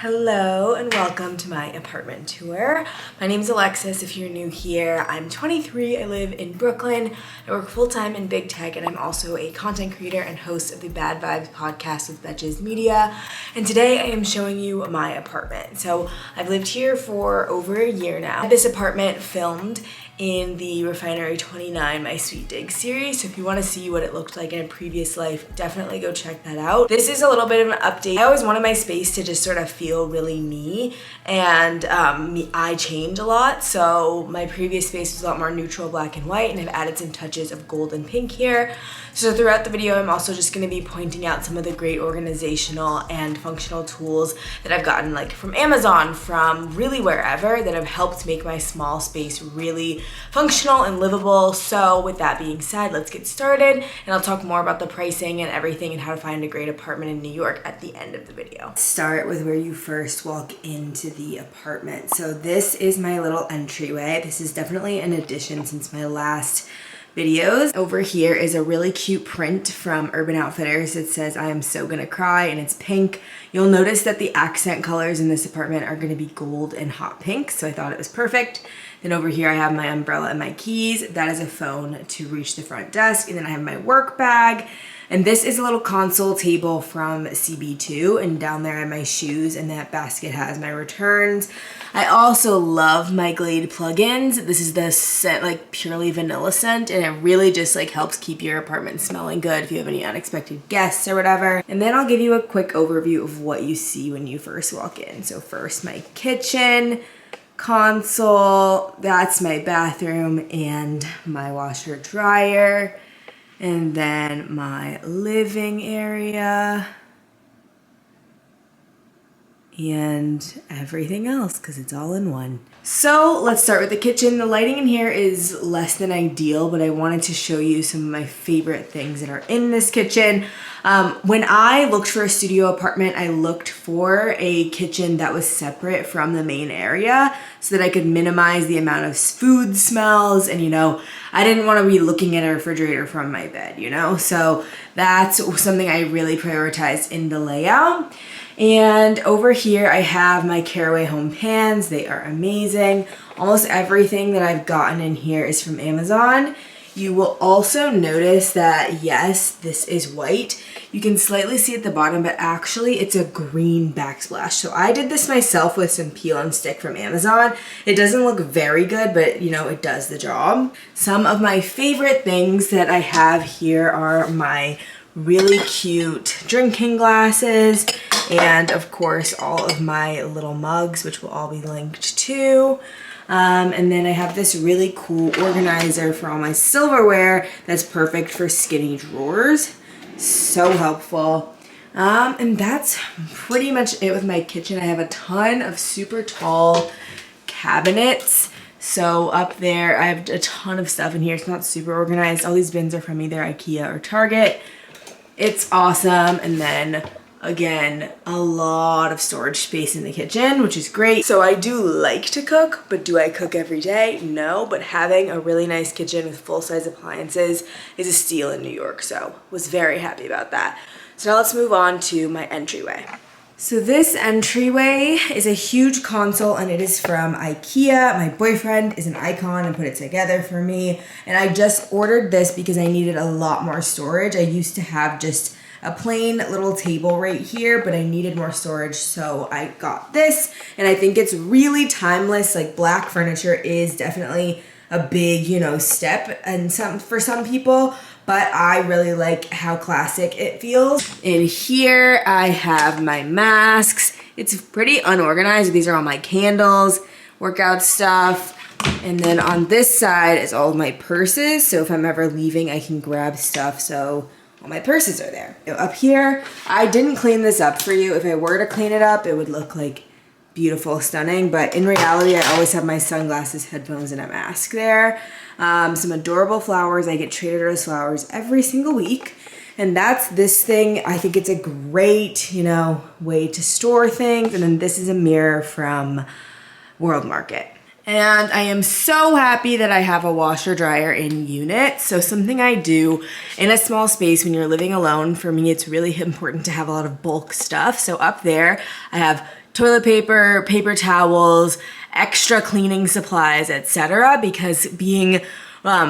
Hello and welcome to my apartment tour. My name is Alexis if you're new here. I'm 23, I live in Brooklyn. I work full-time in big tech and I'm also a content creator and host of the Bad Vibes podcast with Betches Media. And today I am showing you my apartment. So I've lived here for over a year now. This apartment filmed in the Refinery 29 My Sweet Dig series. So if you want to see what it looked like in a previous life, definitely go check that out. This is a little bit of an update. I always wanted my space to just sort of feel really me, and I change a lot. So my previous space was a lot more neutral black and white, and I've added some touches of gold and pink here. So throughout the video, I'm also just going to be pointing out some of the great organizational and functional tools that I've gotten like from Amazon, from really wherever, that have helped make my small space really functional and livable. So with that being said, let's get started, and I'll talk more about the pricing and everything and how to find a great apartment in New York at the end of the video. Start with where you first walk into the apartment. So this is my little entryway. This is definitely an addition since my last videos. Over here is a really cute print from Urban Outfitters. It says, "I am so gonna cry," and it's pink. You'll notice that the accent colors in this apartment are gonna be gold and hot pink, so I thought it was perfect. Then over here I have my umbrella and my keys. That is a phone to reach the front desk. And then I have my work bag. And this is a little console table from CB2, and down there I have my shoes, and that basket has my returns. I also love my Glade plugins. This is the scent, like purely vanilla scent, and it really just like helps keep your apartment smelling good if you have any unexpected guests or whatever. And then I'll give you a quick overview of what you see when you first walk in. So first, my kitchen console, that's my bathroom and my washer dryer. And then my living area and everything else, because it's all in one. So let's start with the kitchen. The lighting in here is less than ideal, but I wanted to show you some of my favorite things that are in this kitchen. When I looked for a studio apartment, I looked for a kitchen that was separate from the main area so that I could minimize the amount of food smells, and I didn't want to be looking at a refrigerator from my bed, so that's something I really prioritized in the layout. And over here I have my Caraway home pans. They are amazing. Almost everything that I've gotten in here is from Amazon. You will also notice that, yes, this is white. You can slightly see at the bottom, but actually it's a green backsplash. So I did this myself with some peel and stick from Amazon. It doesn't look very good, but it does the job. Some of my favorite things that I have here are my really cute drinking glasses, and of course all of my little mugs, which will all be linked to. And then I have this really cool organizer for all my silverware that's perfect for skinny drawers. So helpful. And that's pretty much it with my kitchen. I have a ton of super tall cabinets. So up there I have a ton of stuff in here. It's not super organized. All these bins are from either IKEA or Target. It's awesome. And then again, a lot of storage space in the kitchen, which is great. So I do like to cook, but do I cook every day? No, but having a really nice kitchen with full-size appliances is a steal in New York, so was very happy about that. So now let's move on to my entryway. So this entryway is a huge console, and it is from IKEA. My boyfriend is an icon and put it together for me, and I just ordered this because I needed a lot more storage. I used to have just a plain little table right here, but I needed more storage, so I got this, and I think it's really timeless. Like, black furniture is definitely a big, step and for some people, but I really like how classic it feels. In here, I have my masks. It's pretty unorganized. These are all my candles, workout stuff. And then on this side is all of my purses. So if I'm ever leaving, I can grab stuff. So all my purses are there. Up here, I didn't clean this up for you. If I were to clean it up, it would look like beautiful, stunning. But in reality, I always have my sunglasses, headphones, and a mask there. Some adorable flowers. I get Trader Joe's flowers every single week. And that's this thing. I think it's a great, way to store things. And then this is a mirror from World Market. And I am so happy that I have a washer dryer in unit. So something I do in a small space when you're living alone, for me, it's really important to have a lot of bulk stuff. So up there, I have toilet paper, paper towels, extra cleaning supplies, etc. because being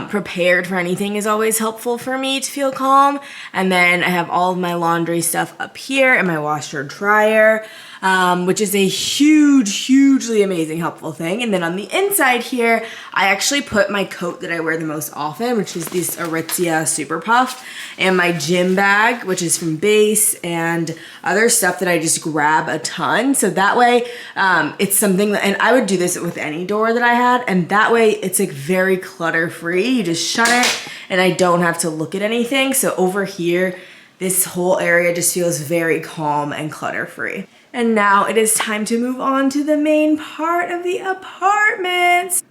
prepared for anything is always helpful for me to feel calm. And then I have all of my laundry stuff up here and my washer dryer, which is a hugely amazing helpful thing. And then on the inside here, I actually put my coat that I wear the most often, which is this Aritzia Super Puff, and my gym bag, which is from Base, and other stuff that I just grab a ton. So that way, it's something that, and I would do this with any door that I had, and that way it's like very clutter free. You just shut it and I don't have to look at anything. So over here, this whole area just feels very calm and clutter free. And now it is time to move on to the main part of the apartment.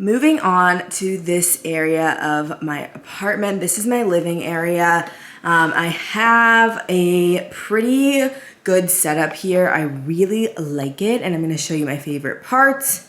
Moving on to this area of my apartment. This is my living area. I have a pretty good setup here. I really like it, and I'm gonna show you my favorite parts.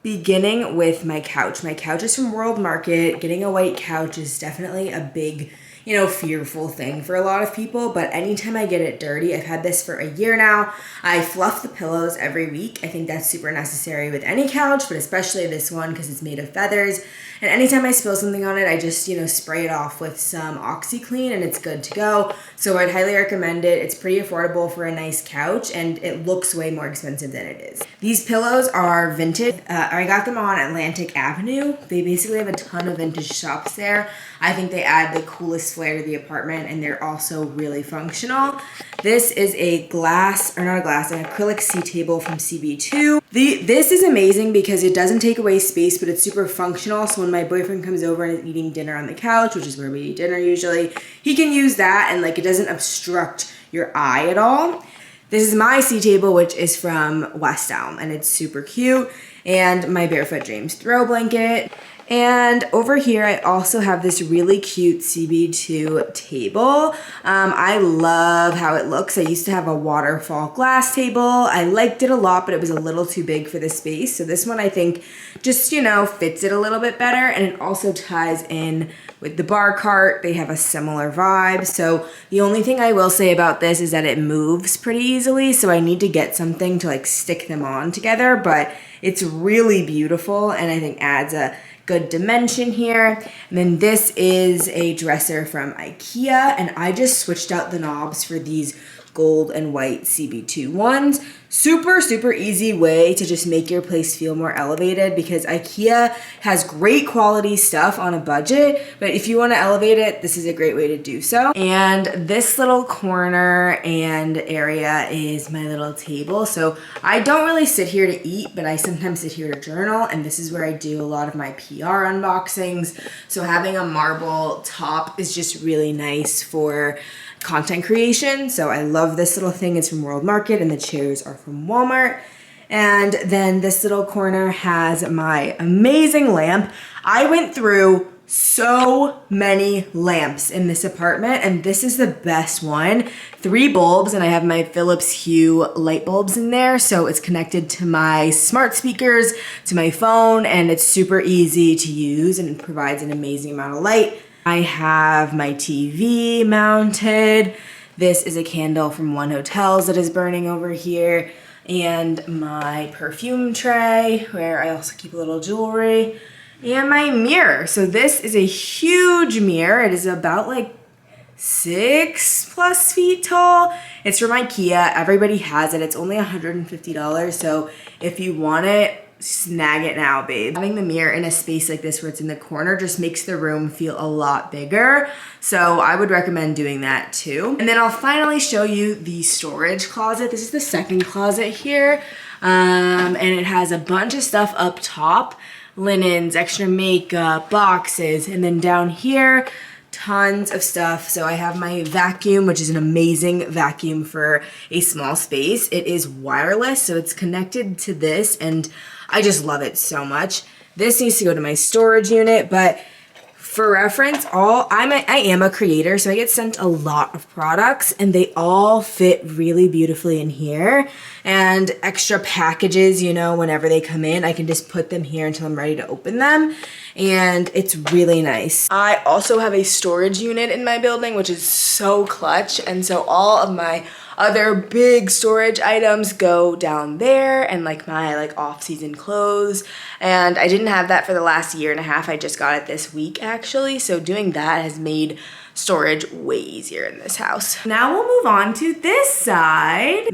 Beginning with my couch. My couch is from World Market. Getting a white couch is definitely a big, fearful thing for a lot of people, but anytime I get it dirty, I've had this for a year now, I fluff the pillows every week. I think that's super necessary with any couch, but especially this one because it's made of feathers. And anytime I spill something on it, I just, spray it off with some OxyClean and it's good to go. So I'd highly recommend it. It's pretty affordable for a nice couch and it looks way more expensive than it is. These pillows are vintage. I got them on Atlantic Avenue. They basically have a ton of vintage shops there. I think they add the coolest flair to the apartment and they're also really functional. This is an acrylic sea table from CB2. This is amazing because it doesn't take away space, but it's super functional. So when my boyfriend comes over and is eating dinner on the couch, which is where we eat dinner usually, he can use that and it doesn't obstruct your eye at all. This is my sea table, which is from West Elm, and it's super cute. And my Barefoot Dreams throw blanket. And over here, I also have this really cute CB2 table. I love how it looks. I used to have a waterfall glass table. I liked it a lot, but it was a little too big for the space. So this one, I think, just, fits it a little bit better. And it also ties in with the bar cart. They have a similar vibe. So the only thing I will say about this is that it moves pretty easily. So I need to get something to stick them on together, but it's really beautiful and I think adds a good dimension here. And then this is a dresser from IKEA, and I just switched out the knobs for these gold and white CB2 ones. Super easy way to just make your place feel more elevated because IKEA has great quality stuff on a budget, but if you want to elevate it, this is a great way to do so. And this little corner and area is my little table. So I don't really sit here to eat, but I sometimes sit here to journal, and this is where I do a lot of my PR unboxings. So having a marble top is just really nice for content creation. So I love this little thing. It's from World Market and the chairs are from Walmart. And then this little corner has my amazing lamp. I went through so many lamps in this apartment and this is the best one. 3 bulbs, and I have my Philips Hue light bulbs in there. So it's connected to my smart speakers, to my phone, and it's super easy to use and it provides an amazing amount of light. I have my TV mounted. This is a candle from One Hotels that is burning over here. And my perfume tray where I also keep a little jewelry. And my mirror. So this is a huge mirror. It is about 6+ feet tall. It's from IKEA. Everybody has it. It's only $150. So if you want it, snag it now, babe. Having the mirror in a space like this where it's in the corner just makes the room feel a lot bigger. So I would recommend doing that too. And then I'll finally show you the storage closet. This is the second closet here. And it has a bunch of stuff up top, linens, extra makeup, boxes, and then down here, tons of stuff. So I have my vacuum, which is an amazing vacuum for a small space. It is wireless, so it's connected to this, and I just love it so much. This needs to go to my storage unit, but for reference, I am a creator, so I get sent a lot of products, and they all fit really beautifully in here. And extra packages, whenever they come in, I can just put them here until I'm ready to open them. and it's really nice. I also have a storage unit in my building, which is so clutch, and so all of my other big storage items go down there, and like my off-season clothes, and I didn't have that for the last year and a half. I just got it this week actually, so doing that has made storage way easier in this house. Now we'll move on to this side.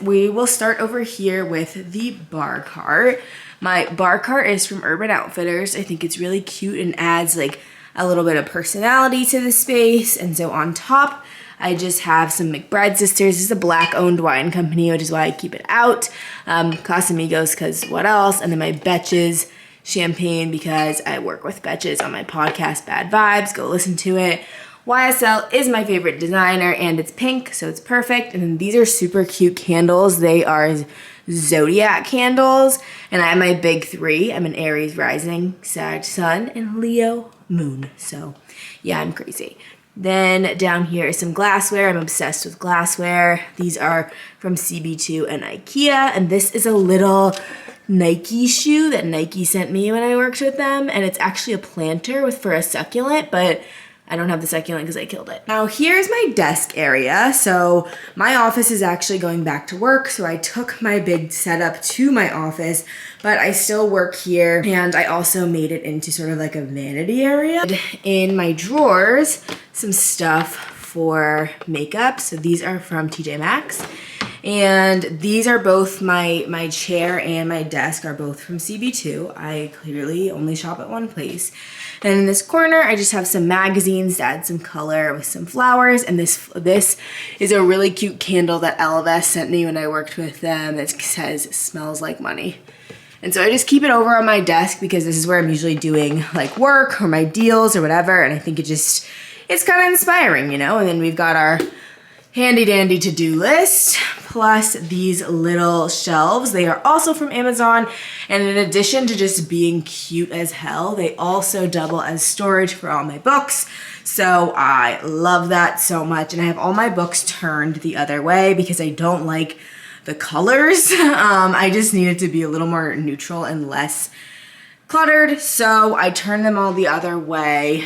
We will start over here with the bar cart. My bar cart is from Urban Outfitters. I think it's really cute and adds like a little bit of personality to the space. And so on top, I just have some McBride Sisters. This is a Black-owned wine company, which is why I keep it out. Casamigos, because what else? And then my Betches champagne, because I work with Betches on my podcast, Bad Vibes. Go listen to it. YSL is my favorite designer, and it's pink, so it's perfect. And then these are super cute candles. They are Zodiac candles, and I have my big three. I'm an Aries rising, Sag sun, and Leo moon. So yeah, I'm crazy. Then down here is some glassware. I'm obsessed with glassware. These are from CB2 and IKEA, and this is a little Nike shoe that Nike sent me when I worked with them, and it's actually a planter for a succulent, but I don't have the succulent because I killed it. Now here's my desk area. So my office is actually going back to work. So I took my big setup to my office, but I still work here. And I also made it into sort of like a vanity area. In my drawers, some stuff for makeup. So these are from TJ Maxx. And these are both my chair and my desk are both from CB2. I clearly only shop at one place. And in this corner, I just have some magazines to add some color with some flowers. And this is a really cute candle that LVS sent me when I worked with them that says, "Smells like money." And so I just keep it over on my desk because this is where I'm usually doing like work or my deals or whatever. And I think it's kind of inspiring, you know? And then we've got our handy dandy to-do list, plus these little shelves. They are also from Amazon, and in addition to just being cute as hell, they also double as storage for all my books. So I love that so much, and I have all my books turned the other way because I don't like the colors. I just need it to be a little more neutral and less cluttered, so I turn them all the other way.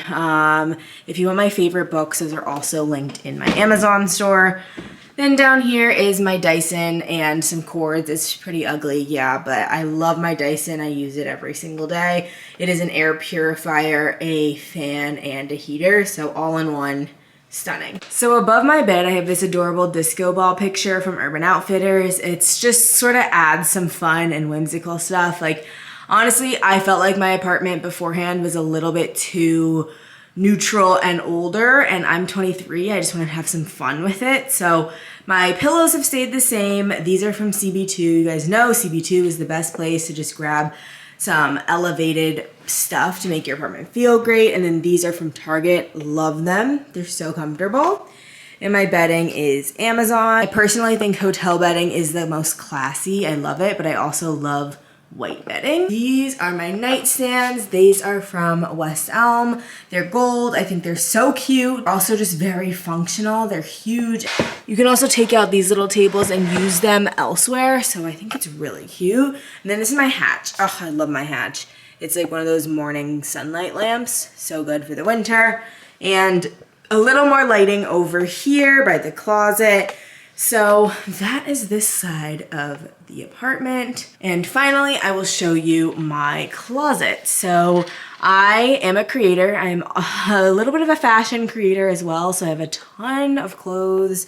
If you want my favorite books, those are also linked in my Amazon store. Then down here is my Dyson and some cords. It's pretty ugly, yeah, but I love my Dyson. I use it every single day. It is an air purifier, a fan, and a heater, so all in one. Stunning. So above my bed, I have this adorable disco ball picture from Urban Outfitters. It's just sort of adds some fun and whimsical stuff. Like, honestly, I felt like my apartment beforehand was a little bit too neutral and older, and I'm 23. I just want to have some fun with it. So my pillows have stayed the same. These are from CB2. You guys know CB2 is the best place to just grab some elevated stuff to make your apartment feel great. And then these are from Target. Love them. They're so comfortable. And my bedding is Amazon. I personally think hotel bedding is the most classy. I love it, but I also love white bedding. These are my nightstands. These are from West Elm. They're gold. I think they're so cute. Also just very functional. They're huge. You can also take out these little tables and use them elsewhere. So I think it's really cute. And then this is my hatch. Oh, I love my hatch. It's like one of those morning sunlight lamps. So good for the winter. And a little more lighting over here by the closet. So that is this side of the apartment. And finally, I will show you my closet. So I am a creator. I'm a little bit of a fashion creator as well. So I have a ton of clothes,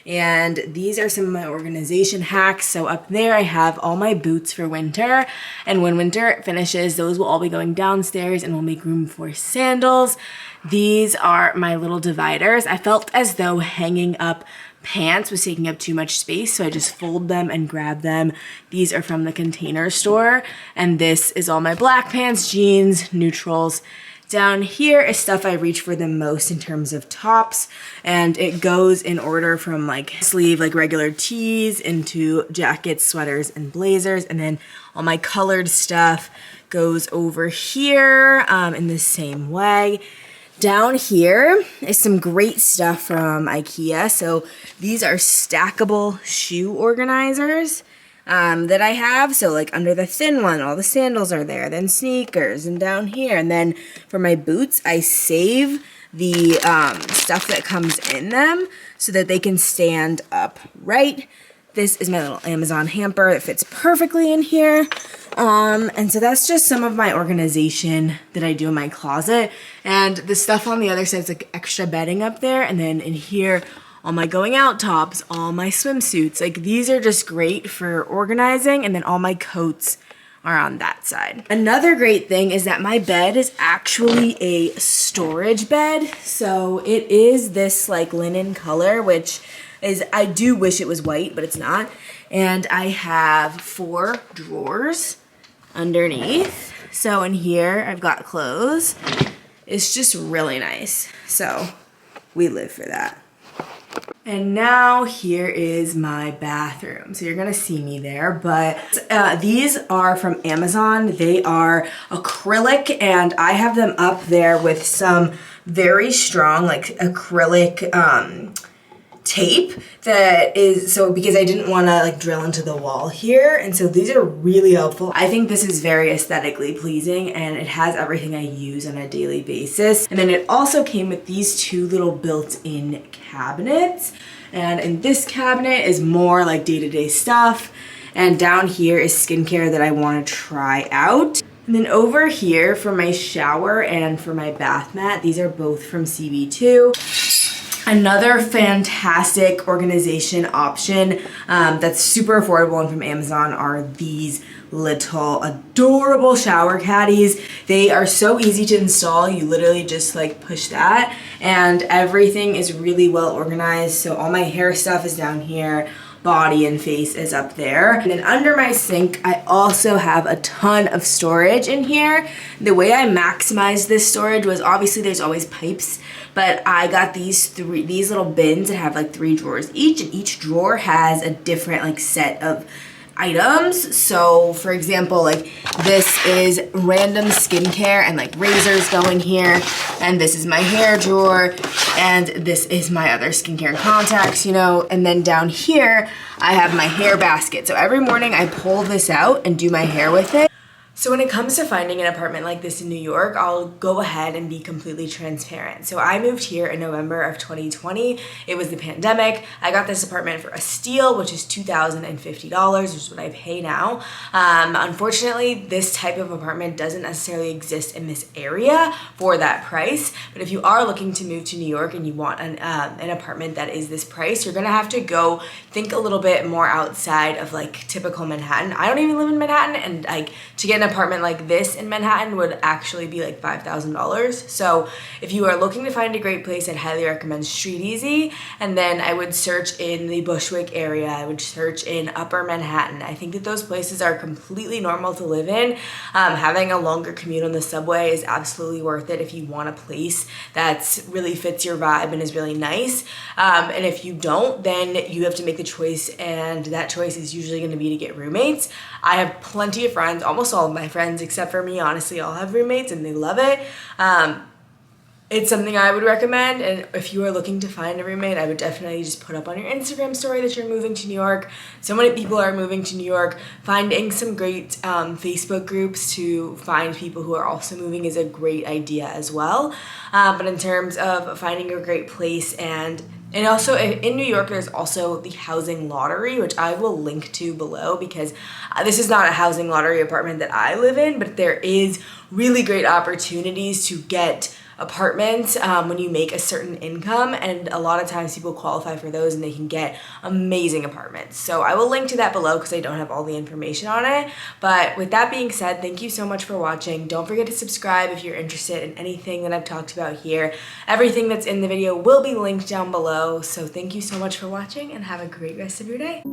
and these are some of my organization hacks. So up there, I have all my boots for winter. And when winter finishes, those will all be going downstairs and we'll make room for sandals. These are my little dividers. I felt as though hanging up pants was taking up too much space, so I just fold them and grab them. These are from the Container Store, and this is all my black pants, jeans, neutrals. Down here is stuff I reach for the most in terms of tops, and it goes in order from like sleeve, like regular tees, into jackets, sweaters, and blazers, and then all my colored stuff goes over here in the same way. Down here is some great stuff from IKEA. So these are stackable shoe organizers. that I have. So like under the thin one, all the sandals are there, then sneakers, and down here. And then for my boots, I save the stuff that comes in them so that they can stand upright. This is my little Amazon hamper. It fits perfectly in here. And so that's just some of my organization that I do in my closet. And the stuff on the other side is like extra bedding up there. And then in here, all my going out tops, all my swimsuits. Like these are just great for organizing. And then all my coats are on that side. Another great thing is that my bed is actually a storage bed. So it is this like linen color, which is, I do wish it was white, but it's not. And I have 4 drawers underneath. So in here, I've got clothes. It's just really nice. So we live for that. And now here is my bathroom. So you're gonna see me there, but these are from Amazon. They are acrylic, and I have them up there with some very strong like acrylic tape that is, so because I didn't want to like drill into the wall here, and so these are really helpful. I think this is very aesthetically pleasing, and it has everything I use on a daily basis. And then it also came with these 2 little built-in cabinets, and in this cabinet is more like day-to-day stuff, and down here is skincare that I want to try out. And then over here for my shower and for my bath mat, these are both from CB2. Another fantastic organization option that's super affordable and from Amazon are these little adorable shower caddies. They are so easy to install. You literally just like push that and everything is really well organized. So all my hair stuff is down here. Body and face is up there. And then under my sink, I also have a ton of storage in here. The way I maximized this storage was obviously there's always pipes, but I got these little bins that have like 3 drawers each, and each drawer has a different like set of items. So for example, like this is random skincare and like razors go in here, and this is my hair drawer, and this is my other skincare and contacts, you know. And then down here I have my hair basket. So every morning I pull this out and do my hair with it. So when it comes to finding an apartment like this in New York, I'll go ahead and be completely transparent. So I moved here in November of 2020. It was the pandemic. I got this apartment for a steal, which is $2,050, which is what I pay now. Unfortunately, this type of apartment doesn't necessarily exist in this area for that price. But if you are looking to move to New York and you want an apartment that is this price, you're gonna have to go think a little bit more outside of like typical Manhattan. I don't even live in Manhattan, and like to get an apartment like this in Manhattan would actually be like $5,000. So if you are looking to find a great place, I'd highly recommend Street Easy. And then I would search in the Bushwick area. I would search in Upper Manhattan. I think that those places are completely normal to live in. Having a longer commute on the subway is absolutely worth it if you want a place that really fits your vibe and is really nice. And if you don't, then you have to make the choice, and that choice is usually going to be to get roommates. I have plenty of friends, almost all of my friends except for me, honestly, all have roommates and they love it. It's something I would recommend, and if you are looking to find a roommate, I would definitely just put up on your Instagram story that you're moving to New York. So many people are moving to New York. Finding some great Facebook groups to find people who are also moving is a great idea as well. But in terms of finding a great place, and also in New York, there's also the housing lottery, which I will link to below, because this is not a housing lottery apartment that I live in, but there is really great opportunities to get apartments when you make a certain income, and a lot of times people qualify for those and they can get amazing apartments. So I will link to that below because I don't have all the information on it. But with that being said, thank you so much for watching. Don't forget to subscribe if you're interested in anything that I've talked about here. Everything that's in the video will be linked down below. So thank you so much for watching, and have a great rest of your day.